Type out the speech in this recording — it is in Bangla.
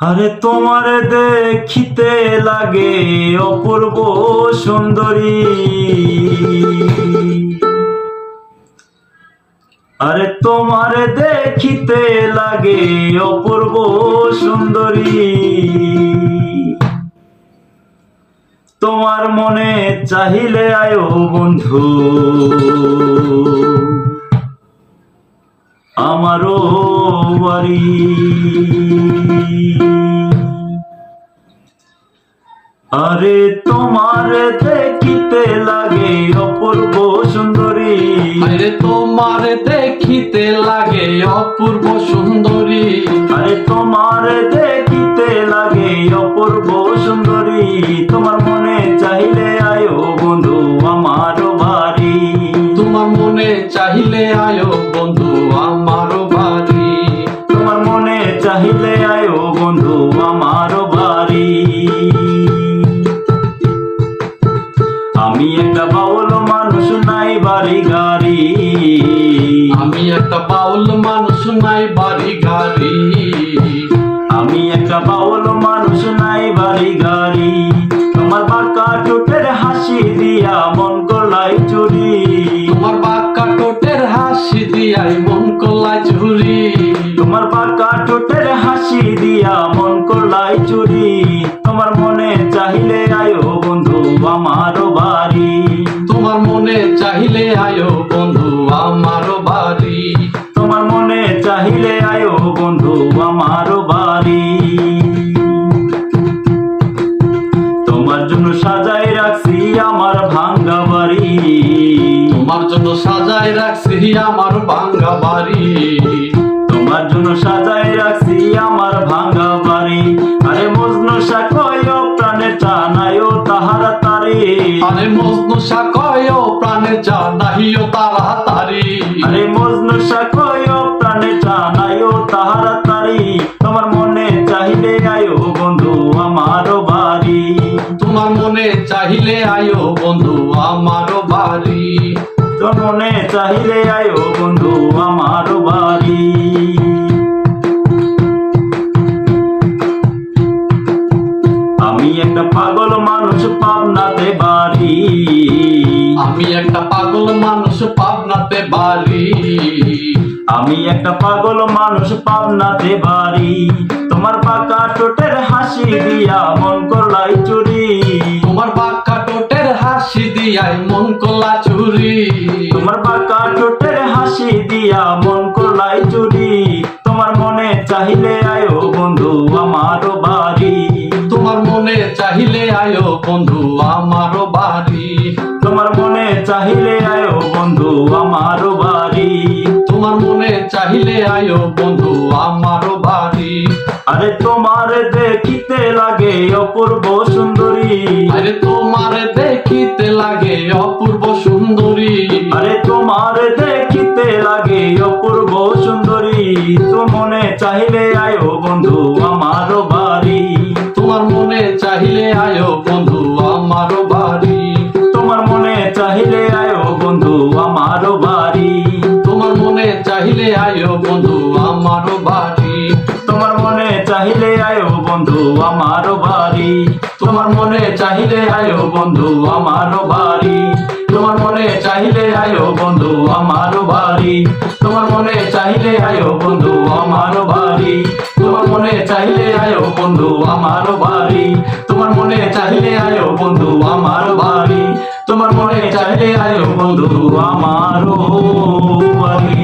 আরে তোমার দেখিতে লাগে অপূর্ব সুন্দরী, আরে তোমার দেখিতে লাগে অপূর্ব সুন্দরী। তোমার মনে চাহিলে আয়ো বন্ধু আমারও বাড়ি। আরে তোমার দেখিতে লাগে অপূর্ব সুন্দরী, আরে তোমার দেখিতে লাগে অপূর্ব সুন্দরী, আরে তোমার দেখিতে লাগে অপূর্ব সুন্দরী। তোমার মনে চাহিলে আয়ো বন্ধু আমার বাড়ি, তোমার মনে চাহিলে আয়ো বন্ধু আমার বাড়ি, তোমার মনে চাহিলে আয়ো বন্ধু আমার বাড়ি। আমি একটা বাউল মানুষ নাই বাড়ি গাড়ি, আমি একটা বাউল মানুষ নাই বাড়ি গাড়ি, আমি একটা বাউল মানুষ নাই বাড়ি গাড়ি। তোমার বাঁকা ঠোঁটের হাসি দিয়া মন করলাই চুরি, তোমার বাঁকা ঠোঁটের হাসি দিয়াই মন কলাই চুরি, তোমার বাঁকা ঠোঁটের হাসি দিয়া মন করলাই চুরি। তোমার মনে চাহিলে আয়ো বন্ধু আমার বাড়ি, তোমার মনে চাহিলে আয়ো বন্ধু আমার বাড়ি, তোমার মনে চাহিলে আয়ো বন্ধু আমার বাড়ি। তোমার জন্য সাজাই রাখছি আমার ভাঙ্গা বাড়ি, তোমার জন্য সাজাই রাখছি আমার ভাঙ্গা বাড়ি, তোমার জন্য সাজাই রাখছি আমার ভাঙ্গা বাড়ি। আরে মজনু শাহ কয় প্রাণের টানায়ও তাহারা তারে, আরে মজনু শাহ কয় প্রাণে জানাইও তাড়াতাড়ি, আরে মজনু শাহ কয় প্রাণের টানায়ও তাহারা তারি। তোমার মনে চাহিলে আয়ো বন্ধু আমার বাড়ি, তোমার মনে চাহিলে আয়ো বন্ধু আমার বাড়ি, তোর মনে চাহিলে আয়ো বন্ধু আমার বাড়ি। আমি একটা পাগল মানুষ পাবনাতে বাড়ি, আমি একটা পাগল মানুষ পাবনাতে বাড়ি, আমি একটা পাগল মানুষ পাবনাতে বাড়ি। তোমার বাঁকা ঠোঁটের হাসি দিয়া মন করলাই চুরি, তোমার বাঁকা ঠোঁটের হাসি দিয়াই মন কলা চুরি, তোমার বাঁকা ঠোঁটের হাসি দিয়া মন করলাই চুরি। তোমার মনে চাহিলে আয়ো বন্ধু আমার বাড়ি, তোমার মনে চাহিলে আয়ো বন্ধু আমার বাড়ি, তোমার মনে চাহিলে আয়ো বন্ধু আমার বাড়ি। তোমার মনে চাহিলে আয়ো বন্ধু আমার বাড়ি। আরে তোমার দেখিতে লাগে অপূর্ব সুন্দরী, আরে তোমার দেখিতে লাগে অপূর্ব সুন্দরী, আরে তোমার দেখিতে লাগে অপূর্ব সুন্দরী। তো মনে চাহিলে আয়ো বন্ধু আমার বাড়ি, তোমার মনে চাহিলে আয়ো বন্ধু আমার বাড়ি, তোমার মনে চাহিলে আয়ো বন্ধু আমার বাড়ি, তোমার মনে চাহিলে আয়ো বন্ধু আমার বাড়ি, তোমার মনে চাহিলে আয়ো বন্ধু আমার বাড়ি, তোমার মনে চাহিলে আয়ো বন্ধু আমার বাড়ি, তোমার মনে চাহিলে আয়ো বন্ধু আমার বাড়ি, তোমার মনে চাহিলে আয়ো বন্ধু আমার বাড়ি, তোমার মনে চাহিলে আয়ো বন্ধু আমার বাড়ি, তোমার মনে চাহিলে আয়ো বন্ধু আমার বাড়ি, তোমার মনে চাহিলে আয়ো বন্ধু আমার বাড়ি।